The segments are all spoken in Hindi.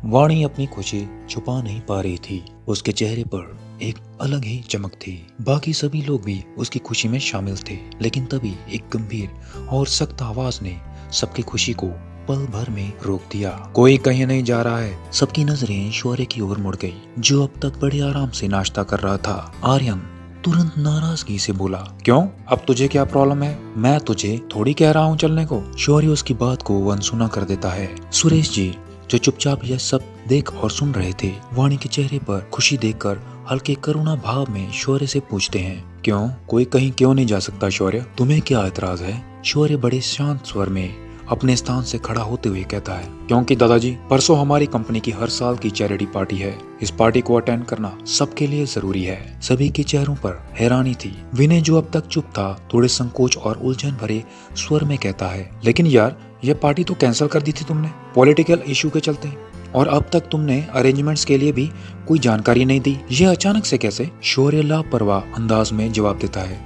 वाणी अपनी खुशी छुपा नहीं पा रही थी। उसके चेहरे पर एक अलग ही चमक थी। बाकी सभी लोग भी उसकी खुशी में शामिल थे, लेकिन तभी एक गंभीर और सख्त आवाज ने सबकी खुशी को पल भर में रोक दिया। कोई कहीं नहीं जा रहा है। सबकी नजरें शौर्य की ओर मुड़ गई, जो अब तक बड़े आराम से नाश्ता कर रहा था। आर्यन तुरंत नाराजगी से बोला, क्यों? अब तुझे क्या प्रॉब्लम है? मैं तुझे थोड़ी कह रहा हूँ चलने को। शौर्य उसकी बात को अनसुना कर देता है। सुरेश जी, जो चुपचाप यह सब देख और सुन रहे थे, वाणी के चेहरे पर खुशी देखकर हल्के करुणा भाव में शौर्य से पूछते हैं, क्यों? कोई कहीं क्यों नहीं जा सकता शौर्य? तुम्हें क्या एतराज है? शौर्य बड़े शांत स्वर में अपने स्थान से खड़ा होते हुए कहता है, क्योंकि दादाजी, परसों हमारी कंपनी की हर साल की चैरिटी पार्टी है। इस पार्टी को अटेंड करना सबके लिए जरूरी है। सभी के चेहरों पर हैरानी थी। विनय, जो अब तक चुप था, थोड़े संकोच और उलझन भरे स्वर में कहता है, लेकिन यार, यह पार्टी तो कैंसिल कर दी थी तुमने, पॉलिटिकल इशू के चलते, और अब तक तुमने अरेंजमेंट्स के लिए भी कोई जानकारी नहीं दी। यह अचानक से कैसे? शौर्य लापरवाह अंदाज में जवाब देता है,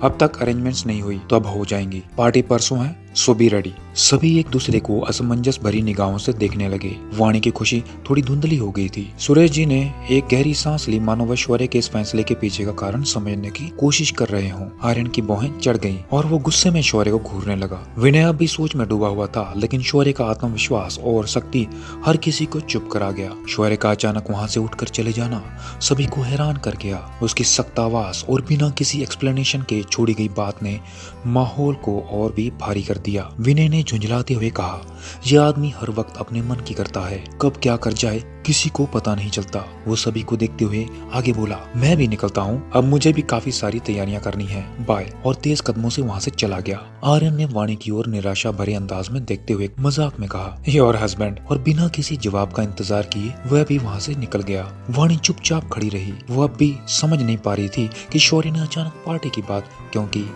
अब तक अरेंजमेंट्स नहीं हुई तो अब हो जाएंगी। पार्टी परसों है, सो बी रेडी। सभी एक दूसरे को असमंजस भरी निगाहों से देखने लगे। वाणी की खुशी थोड़ी धुंधली हो गई थी। सुरेश जी ने एक गहरी सांस ली, मानो वह शौर्य के इस फैसले के पीछे का कारण समझने की कोशिश कर रहे हों। आर्यन की भौहें चढ़ गईं और वो गुस्से में शौर्य को घूरने लगा। विनय अब भी सोच में डूबा हुआ था, लेकिन शौर्य का आत्मविश्वास और शक्ति हर किसी को चुप करा गया। शौर्य का अचानक वहाँ से उठकर चले जाना सभी को हैरान कर गया। उसकी सख्त आवाज और बिना किसी एक्सप्लेनेशन के छोड़ी गई बात ने माहौल को और भी भारी कर दिया। विनय ने झुंझलाते हुए कहा, यह आदमी हर वक्त अपने मन की करता है, कब क्या कर जाए किसी को पता नहीं चलता। वो सभी को देखते हुए आगे बोला, मैं भी निकलता हूँ, अब मुझे भी काफी सारी तैयारियां करनी है, बाय। और तेज कदमों से वहाँ से चला गया। आर्यन ने वाणी की ओर निराशा भरे अंदाज में देखते हुए मजाक में कहा, योर हस्बैंड, और बिना किसी जवाब का इंतजार किए वह भी वहाँ से निकल गया। वाणी चुपचाप खड़ी रही। वो अब भी समझ नहीं पा रही थी कि शौर्य ने अचानक पार्टी की बात क्यों की।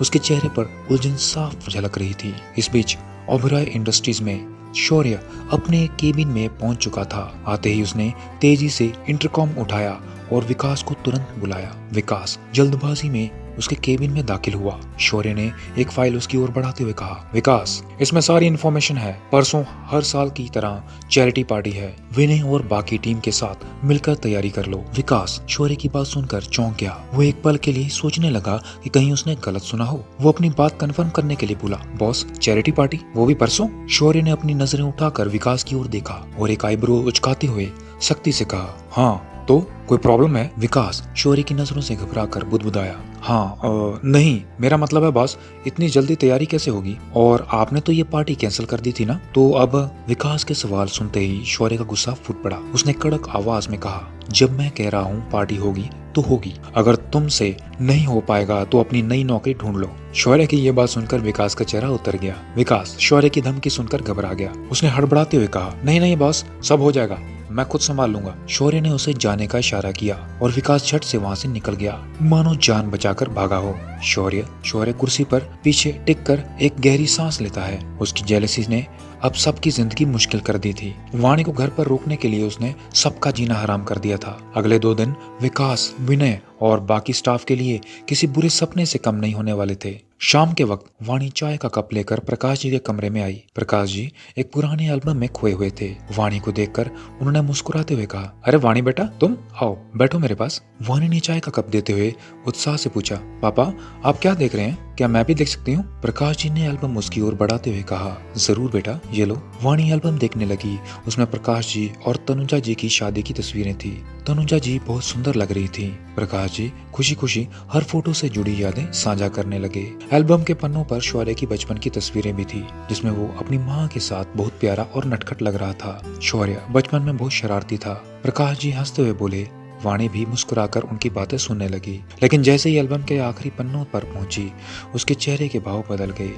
उसके चेहरे पर उलझन साफ झलक रही थी। इस बीच ओबेरॉय इंडस्ट्रीज में शौर्य अपने केबिन में पहुंच चुका था। आते ही उसने तेजी से इंटरकॉम उठाया और विकास को तुरंत बुलाया। विकास जल्दबाजी में उसके केबिन में दाखिल हुआ। शौर्य ने एक फाइल उसकी ओर बढ़ाते हुए कहा, विकास, इसमें सारी इन्फॉर्मेशन है। परसों हर साल की तरह चैरिटी पार्टी है। विनय और बाकी टीम के साथ मिलकर तैयारी कर लो। विकास शौर्य की बात सुनकर चौंक गया। वो एक पल के लिए सोचने लगा कि कहीं उसने गलत सुना हो। वो अपनी बात कंफर्म करने के लिए बोला, बॉस, चैरिटी पार्टी, वो भी परसों? शौर्य ने अपनी नजरें उठाकर विकास की ओर देखा और एक आईब्रो उचकाते हुए सख्ती से कहा, हाँ, तो कोई प्रॉब्लम है? विकास शौर्य की नजरों से घबराकर बुदबुदाया, हाँ, नहीं, मेरा मतलब है बॉस, इतनी जल्दी तैयारी कैसे होगी? और आपने तो ये पार्टी कैंसिल कर दी थी ना? तो अब विकास के सवाल सुनते ही शौर्य का गुस्सा फूट पड़ा। उसने कड़क आवाज में कहा, जब मैं कह रहा हूँ पार्टी होगी तो होगी, अगर तुमसे नहीं हो पाएगा तो अपनी नई नौकरी ढूंढ लो। शौर्य की ये बात सुनकर विकास का चेहरा उतर गया। विकास शौर्य की धमकी सुनकर घबरा गया। उसने हड़बड़ाते हुए कहा, नहीं नहीं बॉस, सब हो जाएगा, मैं खुद संभाल लूंगा। शौर्य ने उसे जाने का इशारा किया और विकास झट से वहाँ से निकल गया, मानो जान बचाकर भागा हो। शौर्य कुर्सी पर पीछे टिक कर एक गहरी सांस लेता है। उसकी जेलसी ने अब सबकी जिंदगी मुश्किल कर दी थी। वाणी को घर पर रोकने के लिए उसने सबका जीना हराम कर दिया था। अगले 2 दिन विकास, विनय और बाकी स्टाफ के लिए किसी बुरे सपने से कम नहीं होने वाले थे। शाम के वक्त वाणी चाय का कप लेकर प्रकाश जी के कमरे में आई। प्रकाश जी एक पुराने एल्बम में खोए हुए थे। वाणी को देखकर उन्होंने मुस्कुराते हुए कहा, अरे वाणी बेटा, तुम आओ, बैठो मेरे पास। वाणी ने चाय का कप देते हुए उत्साह से पूछा, पापा, आप क्या देख रहे हैं? क्या मैं भी देख सकती हूँ? प्रकाश जी ने एल्बम उसकी ओर बढ़ाते हुए कहा, जरूर बेटा, ये लो। वाणी एल्बम देखने लगी। उसमें प्रकाश जी और तनुजा जी की शादी की तस्वीरें थी। तनुजा जी बहुत सुंदर लग रही थी। प्रकाश जी खुशी खुशी हर फोटो से जुड़ी यादें साझा करने लगे। एल्बम के पन्नों पर शौर्य की बचपन की तस्वीरें भी थी, जिसमें वो अपनी माँ के साथ बहुत प्यारा और नटखट लग रहा था। शौर्य बचपन में बहुत शरारती था। प्रकाश जी हंसते हुए बोले। वाणी भी मुस्कुराकर उनकी बातें सुनने लगी, लेकिन जैसे ही एल्बम के आखिरी पन्नों पर पहुंची, उसके चेहरे के भाव बदल गए।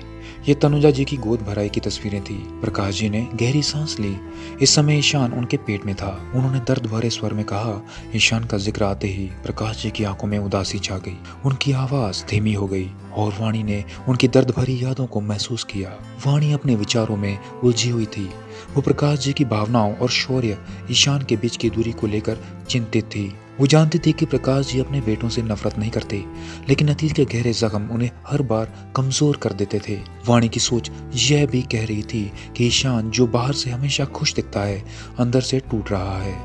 ये तनुजा जी की गोद भराई की तस्वीरें थी। प्रकाश जी ने गहरी सांस ली। इस समय ईशान उनके पेट में था। उन्होंने दर्द भरे स्वर में कहा। ईशान का जिक्र आते ही प्रकाश जी की आंखों में उदासी छा गई। उनकी आवाज धीमी हो गई और वाणी ने उनकी दर्द भरी यादों को महसूस किया। वाणी अपने विचारों में उलझी हुई थी। वो प्रकाश जी की भावनाओं और शौर्य ईशान के बीच की दूरी को लेकर चिंतित थी। वो जानती थी कि प्रकाश जी अपने बेटों से नफरत नहीं करते, लेकिन अतीत के गहरे जख्म उन्हें हर बार कमजोर कर देते थे। वाणी की सोच यह भी कह रही थी कि ईशान, जो बाहर से हमेशा खुश दिखता है, अंदर से टूट रहा है।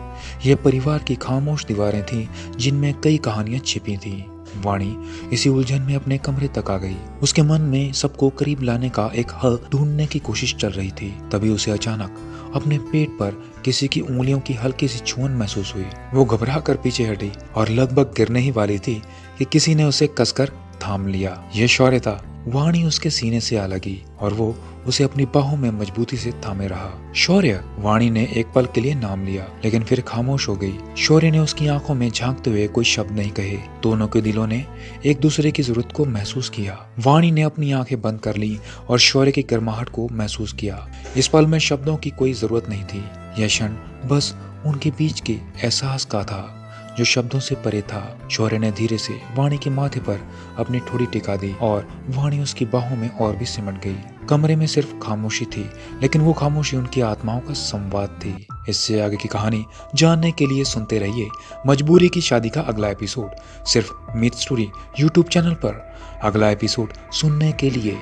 यह परिवार की खामोश दीवारें थीं जिनमें कई कहानियां छिपी थीं। वाणी इसी उलझन में अपने कमरे तक आ गई। उसके मन में सबको करीब लाने का एक हल ढूंढने की कोशिश चल रही थी। तभी उसे अचानक अपने पेट पर किसी की उंगलियों की हल्की सी छुअन महसूस हुई। वो घबरा कर पीछे हटी और लगभग गिरने ही वाली थी कि किसी ने उसे कसकर थाम लिया। यह शौर्य था। वाणी उसके सीने से आ लगी और वो उसे अपनी बाहों में मजबूती से थामे रहा। शौर्य, वाणी ने एक पल के लिए नाम लिया, लेकिन फिर खामोश हो गई। शौर्य ने उसकी आंखों में झांकते हुए कोई शब्द नहीं कहे। दोनों के दिलों ने एक दूसरे की जरूरत को महसूस किया। वाणी ने अपनी आंखें बंद कर ली और शौर्य की गर्माहट को महसूस किया। इस पल में शब्दों की कोई जरूरत नहीं थी। यह क्षण बस उनके बीच के एहसास का था जो शब्दों से परे था। शौर्य ने धीरे से वाणी के माथे पर अपनी ठोड़ी टिका दी और वाणी उसकी बाहों में और भी सिमट गई। कमरे में सिर्फ खामोशी थी, लेकिन वो खामोशी उनकी आत्माओं का संवाद थी। इससे आगे की कहानी जानने के लिए सुनते रहिए मजबूरी की शादी का अगला एपिसोड, सिर्फ मिथ स्टोरी यूट्यूब चैनल पर। अगला एपिसोड सुनने के लिए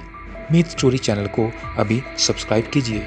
मिथ स्टोरी चैनल को अभी सब्सक्राइब कीजिए।